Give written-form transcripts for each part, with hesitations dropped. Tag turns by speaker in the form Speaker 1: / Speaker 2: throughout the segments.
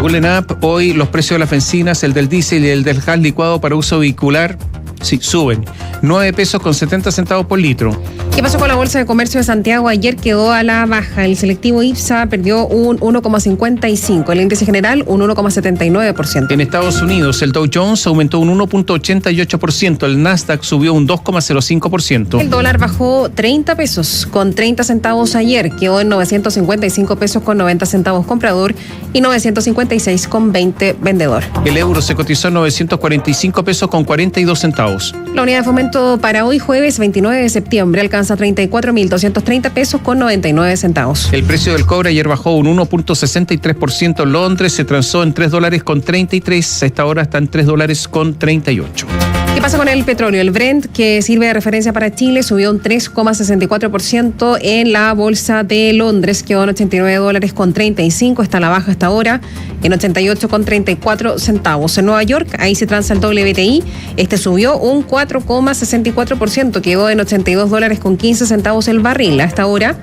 Speaker 1: Según la ENAP, hoy los precios de las bencinas, el del diésel y el del gas licuado para uso vehicular, sí, suben. 9 pesos con 70 centavos por litro.
Speaker 2: ¿Qué pasó con la Bolsa de Comercio de Santiago? Ayer quedó a la baja. El selectivo IPSA perdió un 1,55. El índice general un 1,79%.
Speaker 1: En Estados Unidos, el Dow Jones aumentó un 1,88%. El Nasdaq subió un 2,05%.
Speaker 2: El dólar bajó 30 pesos con 30 centavos ayer. Quedó en 955 pesos con 90 centavos comprador y 956 con 20 vendedor.
Speaker 1: El euro se cotizó en 945 pesos con 42 centavos.
Speaker 2: La unidad de fomento para hoy jueves 29 de septiembre alcanza 34.230 pesos con 99 centavos.
Speaker 1: El precio del cobre ayer bajó un 1,63% en Londres, se transó en $3,33, a esta hora está en $3,38.
Speaker 2: ¿Qué pasa con el petróleo? El Brent, que sirve de referencia para Chile, subió un 3,64% en la bolsa de Londres, quedó en $89,35, está a la baja hasta ahora, en 88,34 centavos. En Nueva York, ahí se transa el WTI, este subió un 4,64%, quedó en $82,15 centavos el barril, hasta ahora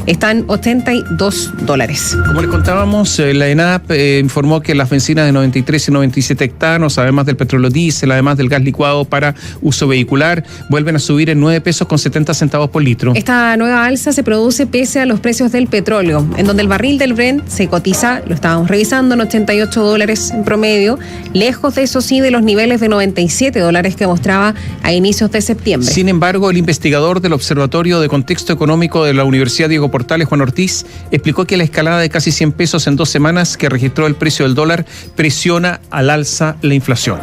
Speaker 2: están $82.
Speaker 1: Como les contábamos, la ENAP informó que las bencinas de 93 y 97 hectanos, además del petróleo diésel, además del gas licuado para uso vehicular, vuelven a subir en 9 pesos con 70 centavos por litro.
Speaker 2: Esta nueva alza se produce pese a los precios del petróleo, en donde el barril del Brent se cotiza, lo estábamos revisando, en $88 en promedio, lejos de eso sí de los niveles de $97 que mostraba a inicios de septiembre.
Speaker 1: Sin embargo, el investigador del Observatorio de Contexto Económico de la Universidad Diego Portales, Juan Ortiz, explicó que la escalada de casi 100 pesos en 2 semanas que registró el precio del dólar presiona al alza la inflación.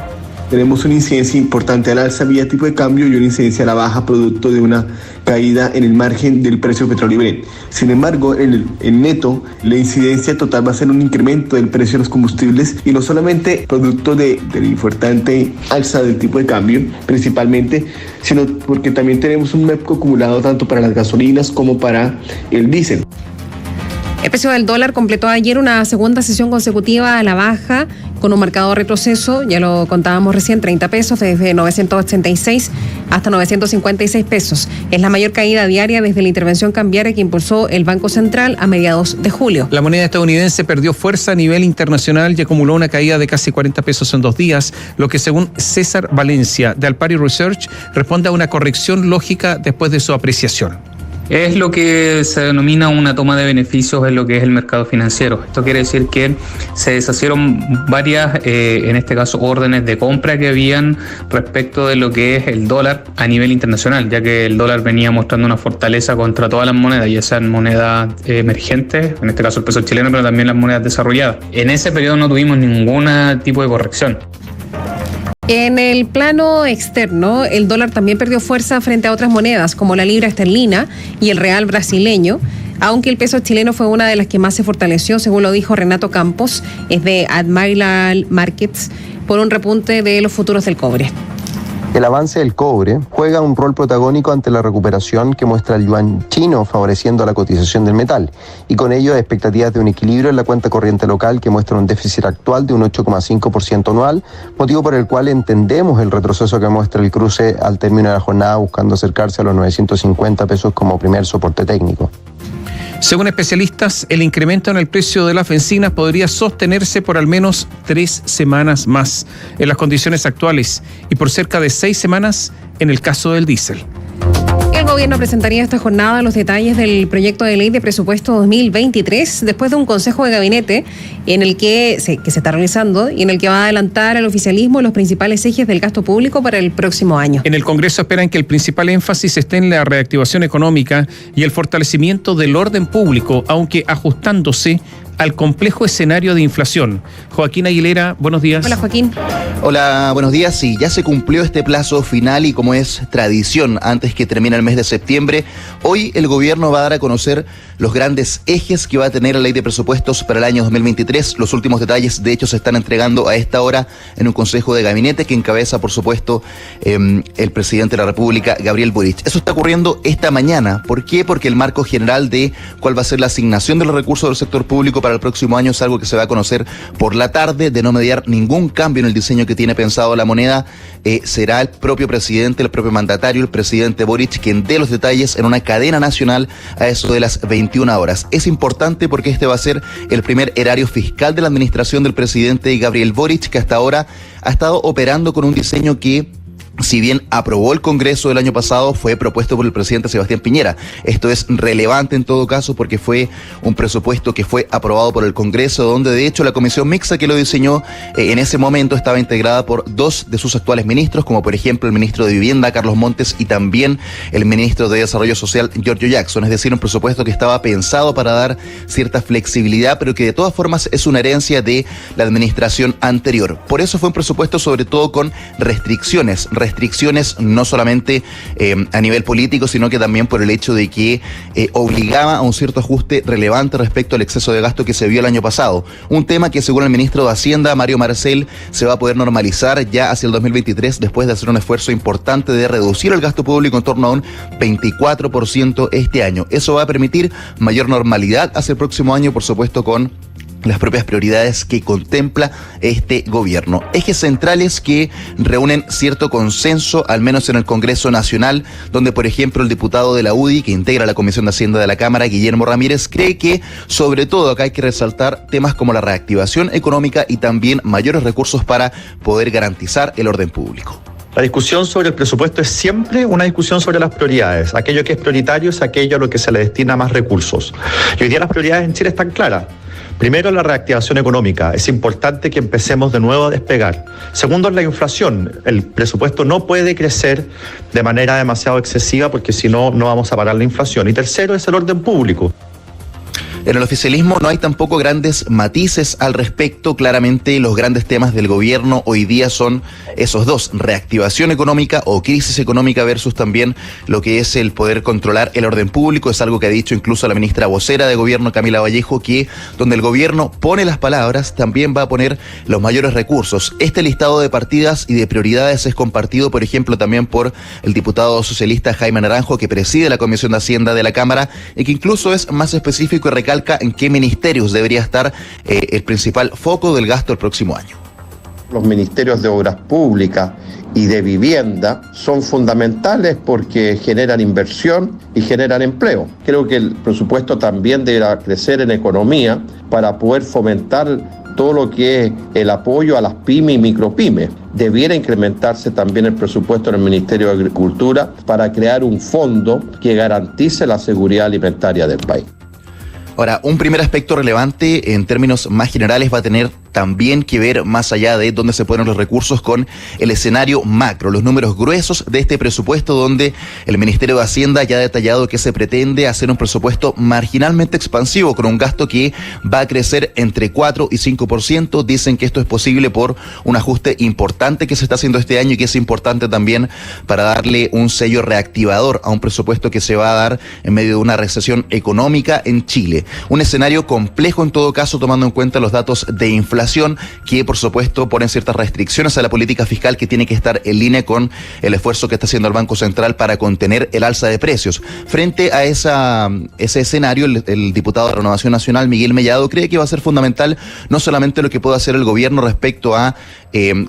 Speaker 3: Tenemos una incidencia importante al alza vía tipo de cambio y una incidencia a la baja producto de una caída en el margen del precio del petróleo Brent. Sin embargo, en neto, la incidencia total va a ser un incremento del precio de los combustibles y no solamente producto de la importante alza del tipo de cambio, principalmente, sino porque también tenemos un MEPCO acumulado tanto para las gasolinas como para el diésel.
Speaker 2: El precio del dólar completó ayer una segunda sesión consecutiva a la baja, con un marcado retroceso, ya lo contábamos recién, 30 pesos, desde 986 hasta 956 pesos. Es la mayor caída diaria desde la intervención cambiaria que impulsó el Banco Central a mediados de julio.
Speaker 1: La moneda estadounidense perdió fuerza a nivel internacional y acumuló una caída de casi 40 pesos en 2 días, lo que según César Valencia de Alpari Research responde a una corrección lógica después de su apreciación.
Speaker 4: Es lo que se denomina una toma de beneficios en lo que es el mercado financiero. Esto quiere decir que se deshacieron varias, en este caso, órdenes de compra que habían respecto de lo que es el dólar a nivel internacional, ya que el dólar venía mostrando una fortaleza contra todas las monedas, ya sean monedas emergentes, en este caso el peso chileno, pero también las monedas desarrolladas. En ese periodo no tuvimos ningún tipo de corrección.
Speaker 2: En el plano externo, el dólar también perdió fuerza frente a otras monedas, como la libra esterlina y el real brasileño, aunque el peso chileno fue una de las que más se fortaleció, según lo dijo Renato Campos, es de Admiral Markets, por un repunte de los futuros del cobre.
Speaker 5: El avance del cobre juega un rol protagónico ante la recuperación que muestra el yuan chino, favoreciendo la cotización del metal, y con ello expectativas de un equilibrio en la cuenta corriente local que muestra un déficit actual de un 8,5% anual, motivo por el cual entendemos el retroceso que muestra el cruce al término de la jornada, buscando acercarse a los 950 pesos como primer soporte técnico.
Speaker 1: Según especialistas, el incremento en el precio de las bencinas podría sostenerse por al menos 3 semanas más en las condiciones actuales y por cerca de 6 semanas en el caso del diésel.
Speaker 2: El gobierno presentaría esta jornada los detalles del proyecto de ley de presupuesto 2023 después de un consejo de gabinete en el que se está realizando y en el que va a adelantar al oficialismo los principales ejes del gasto público para el próximo año.
Speaker 1: En el Congreso esperan que el principal énfasis esté en la reactivación económica y el fortalecimiento del orden público, aunque ajustándose al complejo escenario de inflación. Joaquín Aguilera, buenos días.
Speaker 2: Hola, Joaquín.
Speaker 6: Hola, buenos días. Sí, ya se cumplió este plazo final y como es tradición, antes que termine el mes de septiembre, hoy el gobierno va a dar a conocer los grandes ejes que va a tener la ley de presupuestos para el año 2023. Los últimos detalles, de hecho, se están entregando a esta hora en un consejo de gabinete que encabeza, por supuesto, el presidente de la República, Gabriel Boric. Eso está ocurriendo esta mañana. ¿Por qué? Porque el marco general de cuál va a ser la asignación de los recursos del sector público para el próximo año es algo que se va a conocer por la tarde, de no mediar ningún cambio en el diseño que que tiene pensado la moneda, será el propio presidente, el propio mandatario, el presidente Boric, quien dé los detalles en una cadena nacional a eso de las 21 horas. Es importante porque este va a ser el primer erario fiscal de la administración del presidente Gabriel Boric, que hasta ahora ha estado operando con un diseño que, si bien aprobó el Congreso del año pasado, fue propuesto por el presidente Sebastián Piñera. Esto es relevante en todo caso porque fue un presupuesto que fue aprobado por el Congreso, donde de hecho la comisión mixta que lo diseñó en ese momento estaba integrada por dos de sus actuales ministros, como por ejemplo el ministro de Vivienda, Carlos Montes, y también el ministro de Desarrollo Social, Giorgio Jackson. Es decir, un presupuesto que estaba pensado para dar cierta flexibilidad, pero que de todas formas es una herencia de la administración anterior. Por eso fue un presupuesto sobre todo con restricciones no solamente a nivel político, sino que también por el hecho de que obligaba a un cierto ajuste relevante respecto al exceso de gasto que se vio el año pasado. Un tema que, según el ministro de Hacienda, Mario Marcel, se va a poder normalizar ya hacia el 2023 después de hacer un esfuerzo importante de reducir el gasto público en torno a un 24% este año. Eso va a permitir mayor normalidad hacia el próximo año, por supuesto, con las propias prioridades que contempla este gobierno. Ejes centrales que reúnen cierto consenso, al menos en el Congreso Nacional, donde, por ejemplo, el diputado de la UDI, que integra la Comisión de Hacienda de la Cámara, Guillermo Ramírez, cree que, sobre todo, acá hay que resaltar temas como la reactivación económica y también mayores recursos para poder garantizar el orden público.
Speaker 7: La discusión sobre el presupuesto es siempre una discusión sobre las prioridades. Aquello que es prioritario es aquello a lo que se le destina más recursos. Y hoy día las prioridades en Chile están claras. Primero, la reactivación económica. Es importante que empecemos de nuevo a despegar. Segundo, la inflación. El presupuesto no puede crecer de manera demasiado excesiva porque si no, no vamos a parar la inflación. Y tercero, es el orden público.
Speaker 6: En el oficialismo no hay tampoco grandes matices al respecto. Claramente los grandes temas del gobierno hoy día son esos dos: reactivación económica o crisis económica versus también lo que es el poder controlar el orden público. Es algo que ha dicho incluso la ministra vocera de gobierno, Camila Vallejo, que donde el gobierno pone las palabras, también va a poner los mayores recursos. Este listado de partidas y de prioridades es compartido, por ejemplo, también por el diputado socialista Jaime Naranjo, que preside la Comisión de Hacienda de la Cámara y que incluso es más específico y recalca en qué ministerios debería estar el principal foco del gasto el próximo año.
Speaker 8: Los ministerios de Obras Públicas y de Vivienda son fundamentales porque generan inversión y generan empleo. Creo que el presupuesto también deberá crecer en economía para poder fomentar todo lo que es el apoyo a las pymes y micropymes. Debiera incrementarse también el presupuesto en el Ministerio de Agricultura para crear un fondo que garantice la seguridad alimentaria del país.
Speaker 6: Ahora, un primer aspecto relevante en términos más generales va a tener también que ver, más allá de dónde se ponen los recursos, con el escenario macro, los números gruesos de este presupuesto, donde el Ministerio de Hacienda ya ha detallado que se pretende hacer un presupuesto marginalmente expansivo, con un gasto que va a crecer entre 4 y 5%. Dicen que esto es posible por un ajuste importante que se está haciendo este año y que es importante también para darle un sello reactivador a un presupuesto que se va a dar en medio de una recesión económica en Chile. Un escenario complejo en todo caso, tomando en cuenta los datos de inflación, que por supuesto ponen ciertas restricciones a la política fiscal que tiene que estar en línea con el esfuerzo que está haciendo el Banco Central para contener el alza de precios. Frente a ese escenario, el diputado de Renovación Nacional, Miguel Mellado, cree que va a ser fundamental no solamente lo que pueda hacer el gobierno respecto a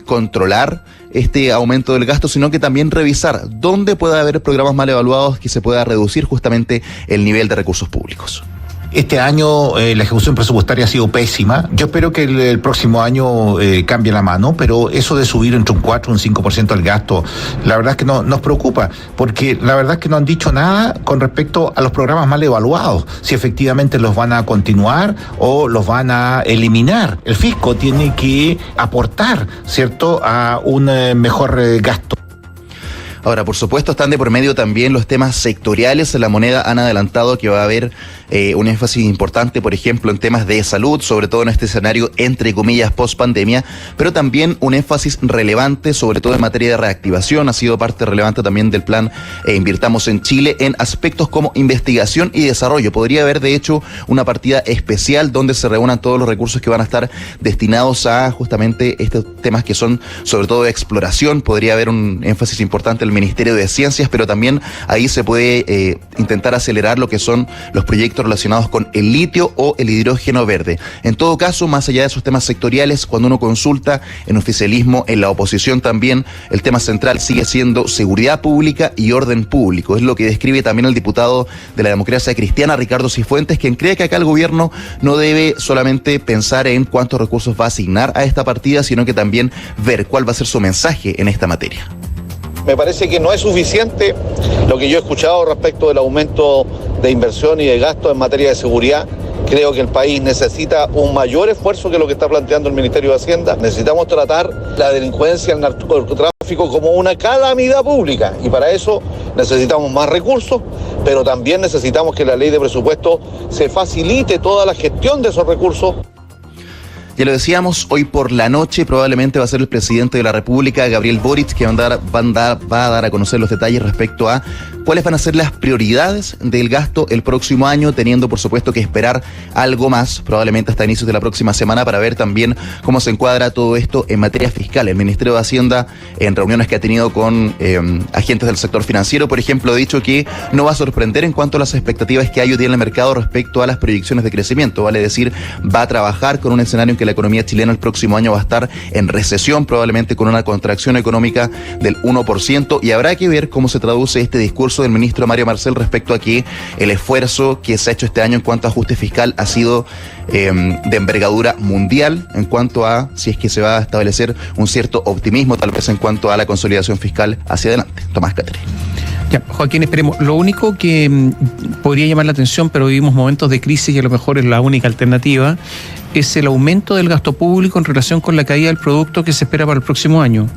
Speaker 6: controlar este aumento del gasto, sino que también revisar dónde puede haber programas mal evaluados que se pueda reducir justamente el nivel de recursos públicos.
Speaker 9: Este año la ejecución presupuestaria ha sido pésima. Yo espero que el próximo año cambie la mano, pero eso de subir entre un 4 y un 5% el gasto, la verdad es que no nos preocupa, porque la verdad es que no han dicho nada con respecto a los programas mal evaluados, si efectivamente los van a continuar o los van a eliminar. El fisco tiene que aportar, ¿cierto?, a un mejor gasto.
Speaker 6: Ahora, por supuesto, están de por medio también los temas sectoriales. En la moneda han adelantado que va a haber un énfasis importante, por ejemplo, en temas de salud, sobre todo en este escenario, entre comillas, post-pandemia, pero también un énfasis relevante, sobre todo en materia de reactivación. Ha sido parte relevante también del plan Invirtamos en Chile, en aspectos como investigación y desarrollo. Podría haber, de hecho, una partida especial donde se reúnan todos los recursos que van a estar destinados a justamente estos temas que son, sobre todo, de exploración. Podría haber un énfasis importante, al Ministerio de Ciencias, pero también ahí se puede intentar acelerar lo que son los proyectos relacionados con el litio o el hidrógeno verde. En todo caso, más allá de esos temas sectoriales, cuando uno consulta en oficialismo, en la oposición también, el tema central sigue siendo seguridad pública y orden público. Es lo que describe también el diputado de la Democracia Cristiana, Ricardo Cifuentes, quien cree que acá el gobierno no debe solamente pensar en cuántos recursos va a asignar a esta partida, sino que también ver cuál va a ser su mensaje en esta materia.
Speaker 10: Me parece que no es suficiente lo que yo he escuchado respecto del aumento de inversión y de gasto en materia de seguridad. Creo que el país necesita un mayor esfuerzo que lo que está planteando el Ministerio de Hacienda. Necesitamos tratar la delincuencia, el narcotráfico como una calamidad pública, y para eso necesitamos más recursos, pero también necesitamos que la ley de presupuesto se facilite toda la gestión de esos recursos.
Speaker 6: Ya lo decíamos, hoy por la noche probablemente va a ser el presidente de la República, Gabriel Boric, que va a dar a conocer los detalles respecto a cuáles van a ser las prioridades del gasto el próximo año, teniendo por supuesto que esperar algo más, probablemente hasta inicios de la próxima semana, para ver también cómo se encuadra todo esto en materia fiscal. El Ministerio de Hacienda, en reuniones que ha tenido con agentes del sector financiero, por ejemplo, ha dicho que no va a sorprender en cuanto a las expectativas que hay hoy día en el mercado respecto a las proyecciones de crecimiento, vale decir, va a trabajar con un escenario en que la economía chilena el próximo año va a estar en recesión, probablemente con una contracción económica del 1%, y habrá que ver cómo se traduce este discurso del ministro Mario Marcel respecto a que el esfuerzo que se ha hecho este año en cuanto a ajuste fiscal ha sido de envergadura mundial, en cuanto a si es que se va a establecer un cierto optimismo tal vez en cuanto a la consolidación fiscal hacia adelante. Tomás Cateri.
Speaker 1: Ya, Joaquín, esperemos. Lo único que podría llamar la atención, pero vivimos momentos de crisis y a lo mejor es la única alternativa, es el aumento del gasto público en relación con la caída del producto que se espera para el próximo año.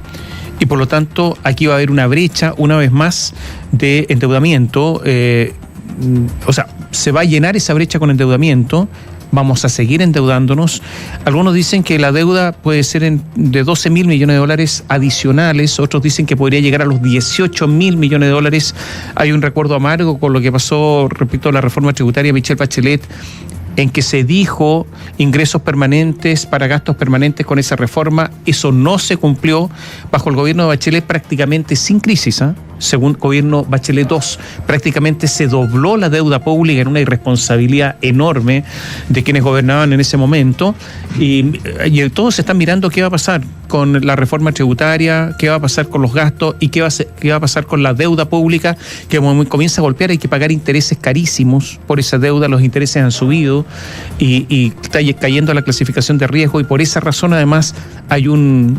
Speaker 1: Y por lo tanto, aquí va a haber una brecha, una vez más, de endeudamiento. O sea, se va a llenar esa brecha con endeudamiento. Vamos a seguir endeudándonos. Algunos dicen que la deuda puede ser de 12.000 millones de dólares adicionales, otros dicen que podría llegar a los 18.000 millones de dólares. Hay un recuerdo amargo con lo que pasó respecto a la reforma tributaria de Michelle Bachelet, en que se dijo ingresos permanentes para gastos permanentes con esa reforma. Eso no se cumplió bajo el gobierno de Bachelet, prácticamente sin crisis, según gobierno Bachelet II, prácticamente se dobló la deuda pública en una irresponsabilidad enorme de quienes gobernaban en ese momento, y todos se están mirando qué va a pasar con la reforma tributaria, qué va a pasar con los gastos y qué va a pasar con la deuda pública, que comienza a golpear. Hay que pagar intereses carísimos por esa deuda, los intereses han subido y está cayendo la clasificación de riesgo, y por esa razón además hay un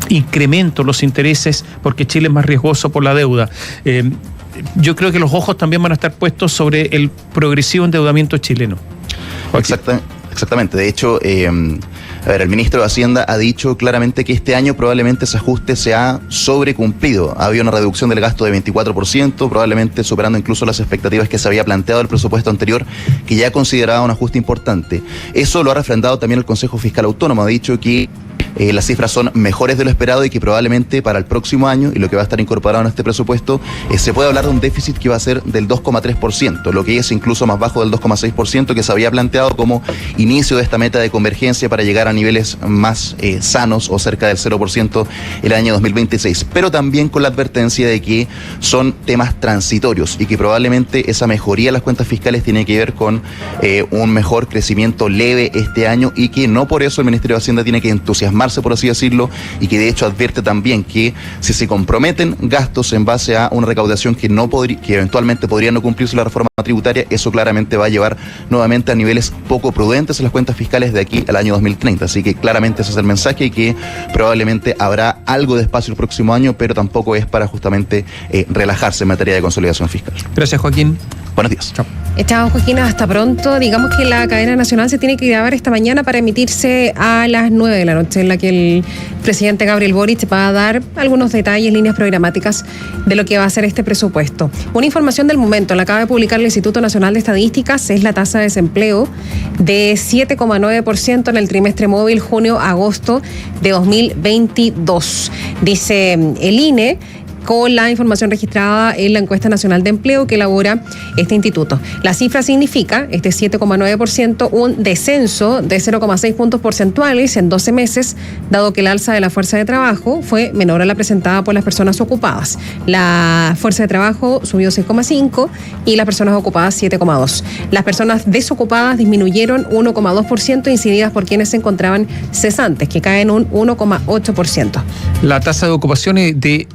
Speaker 1: incremento los intereses, porque Chile es más riesgoso por la deuda. Yo creo que los ojos también van a estar puestos sobre el progresivo endeudamiento chileno.
Speaker 6: Exactamente. De hecho, el ministro de Hacienda ha dicho claramente que este año probablemente ese ajuste se ha sobrecumplido. Había una reducción del gasto de 24%, probablemente superando incluso las expectativas que se había planteado el presupuesto anterior, que ya consideraba un ajuste importante. Eso lo ha refrendado también el Consejo Fiscal Autónomo. Ha dicho que las cifras son mejores de lo esperado y que probablemente para el próximo año, y lo que va a estar incorporado en este presupuesto, se puede hablar de un déficit que va a ser del 2,3%, lo que es incluso más bajo del 2,6% que se había planteado como inicio de esta meta de convergencia para llegar a niveles más sanos o cerca del 0% el año 2026, pero también con la advertencia de que son temas transitorios y que probablemente esa mejoría de las cuentas fiscales tiene que ver con un mejor crecimiento leve este año, y que no por eso el Ministerio de Hacienda tiene que entusiasmarse, por así decirlo, y que de hecho advierte también que si se comprometen gastos en base a una recaudación que eventualmente podría no cumplirse la reforma tributaria, eso claramente va a llevar nuevamente a niveles poco prudentes en las cuentas fiscales de aquí al año 2030. Así que claramente ese es el mensaje, y que probablemente habrá algo de espacio el próximo año, pero tampoco es para justamente relajarse en materia de consolidación fiscal.
Speaker 1: Gracias, Joaquín.
Speaker 6: Buenos días.
Speaker 1: Chao.
Speaker 2: Chao, Joaquín, hasta pronto. Digamos que la cadena nacional se tiene que grabar esta mañana para emitirse a las 9 de la noche, en la que el presidente Gabriel Boric va a dar algunos detalles, líneas programáticas de lo que va a ser este presupuesto. Una información del momento, la acaba de publicar el Instituto Nacional de Estadísticas, es la tasa de desempleo de 7,9% en el trimestre móvil junio-agosto de 2022. Dice el INE con la información registrada en la encuesta nacional de empleo que elabora este instituto. La cifra significa, este 7,9%, un descenso de 0,6 puntos porcentuales en 12 meses, dado que el alza de la fuerza de trabajo fue menor a la presentada por las personas ocupadas. La fuerza de trabajo subió 6,5 y las personas ocupadas 7,2. Las personas desocupadas disminuyeron 1,2%, incididas por quienes se encontraban cesantes, que caen un 1,8%.
Speaker 1: La tasa de ocupación y de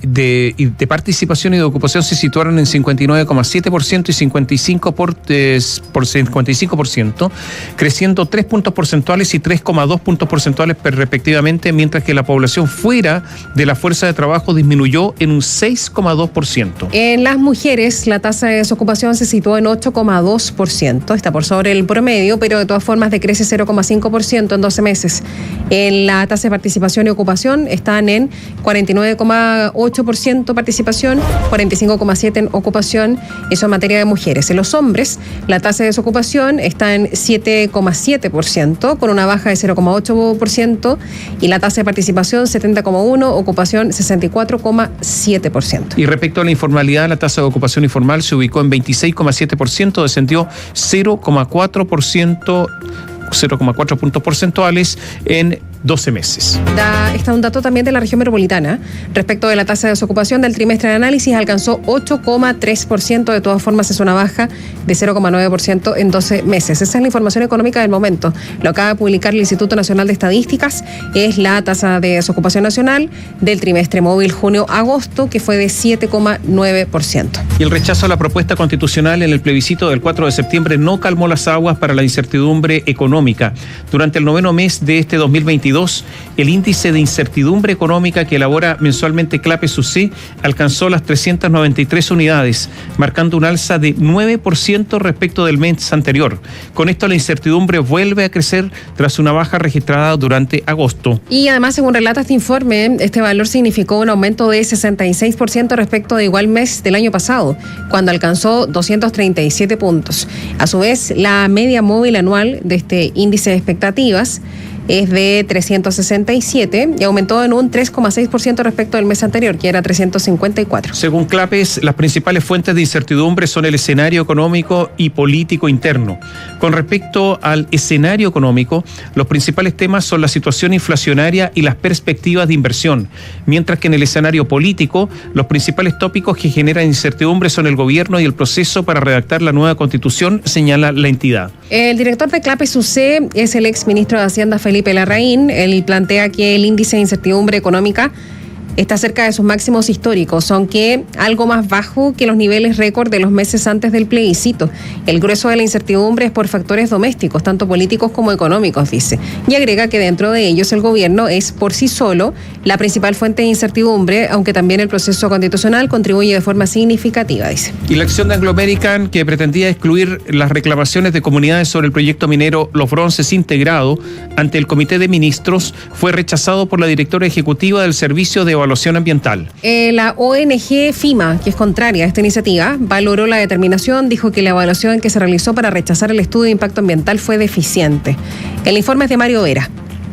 Speaker 1: participación y de ocupación se situaron en 59,7% y 55%, creciendo 3 puntos porcentuales y 3,2 puntos porcentuales respectivamente, mientras que la población fuera de la fuerza de trabajo disminuyó en un 6,2%.
Speaker 2: En las mujeres, la tasa de desocupación se situó en 8,2%, está por sobre el promedio, pero de todas formas decrece 0,5% en 12 meses. En la tasa de participación y ocupación están en 49,8% participación, 45,7% en ocupación, eso en materia de mujeres. En los hombres, la tasa de desocupación está en 7,7%, con una baja de 0,8%, y la tasa de participación 70,1%, ocupación 64,7%.
Speaker 1: Y respecto a la informalidad, la tasa de ocupación informal se ubicó en 26,7%, descendió 0,4 puntos porcentuales en 12 meses.
Speaker 2: Está un dato también de la región metropolitana. Respecto de la tasa de desocupación del trimestre de análisis, alcanzó 8,3%. De todas formas, es una baja de 0,9% en 12 meses. Esa es la información económica del momento. Lo acaba de publicar el Instituto Nacional de Estadísticas. Es la tasa de desocupación nacional del trimestre móvil junio-agosto, que fue de 7,9%.
Speaker 1: Y el rechazo a la propuesta constitucional en el plebiscito del 4 de septiembre no calmó las aguas para la incertidumbre económica. Durante el 9º mes de este 2022, el índice de incertidumbre económica que elabora mensualmente Clape SUC alcanzó las 393 unidades, marcando un alza de 9% respecto del mes anterior. Con esto, la incertidumbre vuelve a crecer tras una baja registrada durante agosto.
Speaker 2: Y además, según relata este informe, este valor significó un aumento de 66% respecto de igual mes del año pasado, cuando alcanzó 237 puntos. A su vez, la media móvil anual de este índice de expectativas es de 367 y aumentó en un 3,6% respecto del mes anterior, que era 354.
Speaker 1: Según Clapes, las principales fuentes de incertidumbre son el escenario económico y político interno. Con respecto al escenario económico, los principales temas son la situación inflacionaria y las perspectivas de inversión, mientras que en el escenario político, los principales tópicos que generan incertidumbre son el gobierno y el proceso para redactar la nueva constitución, señala la entidad.
Speaker 2: El director de Clapes UC es el exministro de Hacienda, Felipe Larraín. Él plantea que el índice de incertidumbre económica está cerca de sus máximos históricos, aunque algo más bajo que los niveles récord de los meses antes del plebiscito. El grueso de la incertidumbre es por factores domésticos, tanto políticos como económicos, dice. Y agrega que dentro de ellos el gobierno es por sí solo la principal fuente de incertidumbre, aunque también el proceso constitucional contribuye de forma significativa, dice.
Speaker 1: Y la acción de Anglo American, que pretendía excluir las reclamaciones de comunidades sobre el proyecto minero Los Bronces integrado ante el Comité de Ministros, fue rechazado por la directora ejecutiva del Servicio de Evaluación Ambiental.
Speaker 2: La ONG FIMA, que es contraria a esta iniciativa, valoró la determinación, dijo que la evaluación que se realizó para rechazar el estudio de impacto ambiental fue deficiente. El informe es de Mario Vera.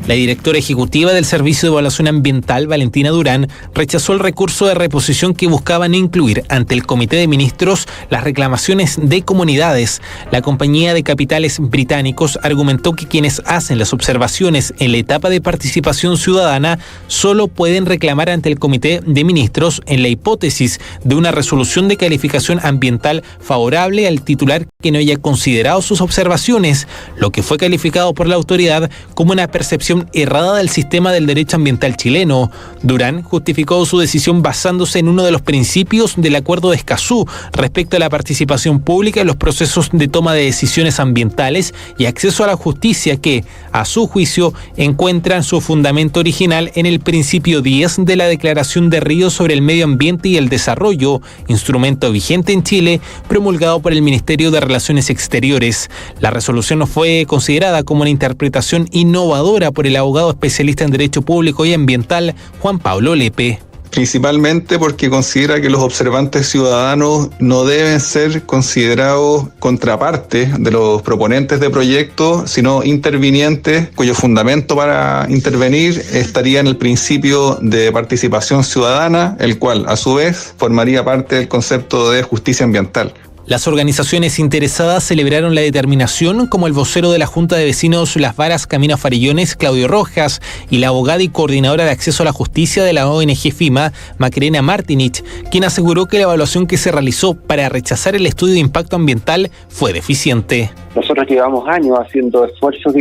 Speaker 11: La directora ejecutiva del Servicio de Evaluación Ambiental, Valentina Durán, rechazó el recurso de reposición que buscaban incluir ante el Comité de Ministros las reclamaciones de comunidades. La compañía de capitales británicos argumentó que quienes hacen las observaciones en la etapa de participación ciudadana solo pueden reclamar ante el Comité de Ministros en la hipótesis de una resolución de calificación ambiental favorable al titular que no haya considerado sus observaciones, lo que fue calificado por la autoridad como una percepción errada del sistema del derecho ambiental chileno. Durán justificó su decisión basándose en uno de los principios del Acuerdo de Escazú respecto a la participación pública en los procesos de toma de decisiones ambientales y acceso a la justicia que, a su juicio, encuentran su fundamento original en el principio 10 de la Declaración de Río sobre el Medio Ambiente y el Desarrollo, instrumento vigente en Chile, promulgado por el Ministerio de Relaciones Exteriores. La resolución no fue considerada como una interpretación innovadora por el abogado especialista en Derecho Público y Ambiental, Juan Pablo Lepe.
Speaker 12: principalmente porque considera que los observantes ciudadanos no deben ser considerados contraparte de los proponentes de proyectos, sino intervinientes cuyo fundamento para intervenir estaría en el principio de participación ciudadana, el cual a su vez formaría parte del concepto de justicia ambiental.
Speaker 11: Las organizaciones interesadas celebraron la determinación, como el vocero de la Junta de Vecinos Las Varas Camino Farillones, Claudio Rojas, y la abogada y coordinadora de acceso a la justicia de la ONG FIMA, Macarena Martinich, quien aseguró que la evaluación que se realizó para rechazar el estudio de impacto ambiental fue deficiente.
Speaker 13: Nosotros llevamos años haciendo esfuerzos,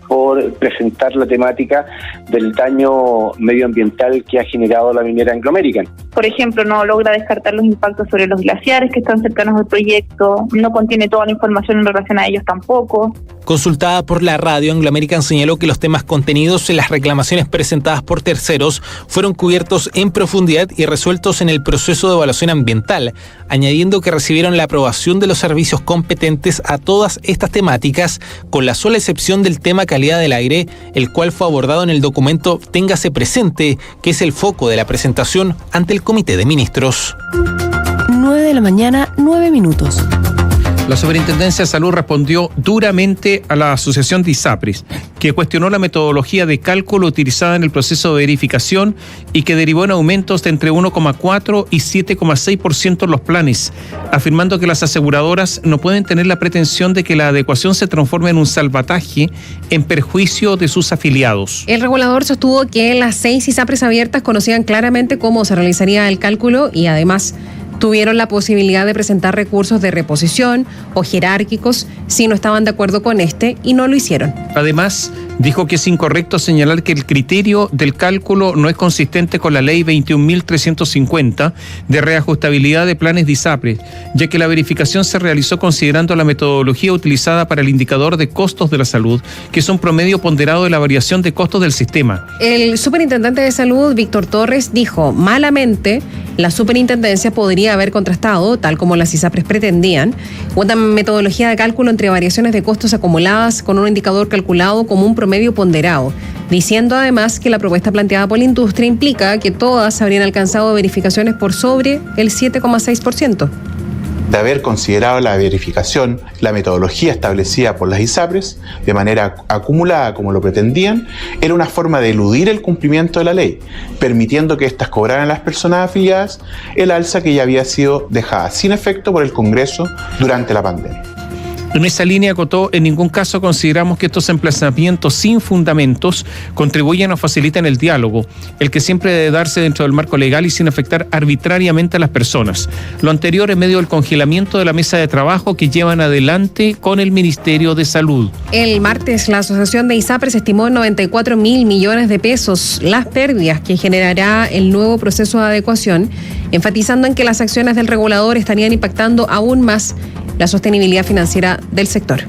Speaker 13: por presentar la temática del daño medioambiental que ha generado la minera Anglo American.
Speaker 14: Por ejemplo, no logra descartar los impactos sobre los glaciares que están cercanos al proyecto, no contiene toda la información en relación a ellos tampoco.
Speaker 11: Consultada por la radio, Anglo American señaló que los temas contenidos en las reclamaciones presentadas por terceros fueron cubiertos en profundidad y resueltos en el proceso de evaluación ambiental, añadiendo que recibieron la aprobación de los servicios competentes a todas estas temáticas, con la sola excepción del tema calidad del aire, el cual fue abordado en el documento Téngase Presente, que es el foco de la presentación ante el Comité de Ministros.
Speaker 15: 9:09 a.m.
Speaker 1: La Superintendencia de Salud respondió duramente a la Asociación de ISAPRES, que cuestionó la metodología de cálculo utilizada en el proceso de verificación y que derivó en aumentos de entre 1,4 y 7,6% en los planes, afirmando que las aseguradoras no pueden tener la pretensión de que la adecuación se transforme en un salvataje en perjuicio de sus afiliados.
Speaker 2: El regulador sostuvo que las 6 ISAPRES abiertas conocían claramente cómo se realizaría el cálculo y además tuvieron la posibilidad de presentar recursos de reposición o jerárquicos si no estaban de acuerdo con este y no lo hicieron.
Speaker 1: Además, dijo que es incorrecto señalar que el criterio del cálculo no es consistente con la ley 21.350 de reajustabilidad de planes de ISAPRES, ya que la verificación se realizó considerando la metodología utilizada para el indicador de costos de la salud, que es un promedio ponderado de la variación de costos del sistema.
Speaker 2: El superintendente de salud, Víctor Torres, dijo: malamente, la superintendencia podría haber contrastado, tal como las ISAPRES pretendían, una metodología de cálculo entre variaciones de costos acumuladas con un indicador calculado como un promedio ponderado, diciendo además que la propuesta planteada por la industria implica que todas habrían alcanzado verificaciones por sobre el 7,6%.
Speaker 16: De haber considerado la verificación, la metodología establecida por las ISAPRES de manera acumulada como lo pretendían, era una forma de eludir el cumplimiento de la ley, permitiendo que éstas cobraran a las personas afiliadas el alza que ya había sido dejada sin efecto por el Congreso durante la pandemia.
Speaker 1: En esa línea, acotó: en ningún caso consideramos que estos emplazamientos sin fundamentos contribuyan o faciliten el diálogo, el que siempre debe darse dentro del marco legal y sin afectar arbitrariamente a las personas. Lo anterior en medio del congelamiento de la mesa de trabajo que llevan adelante con el Ministerio de Salud.
Speaker 2: El martes, la Asociación de ISAPRES estimó en 94.000 millones de pesos las pérdidas que generará el nuevo proceso de adecuación, enfatizando en que las acciones del regulador estarían impactando aún más la sostenibilidad financiera del sector.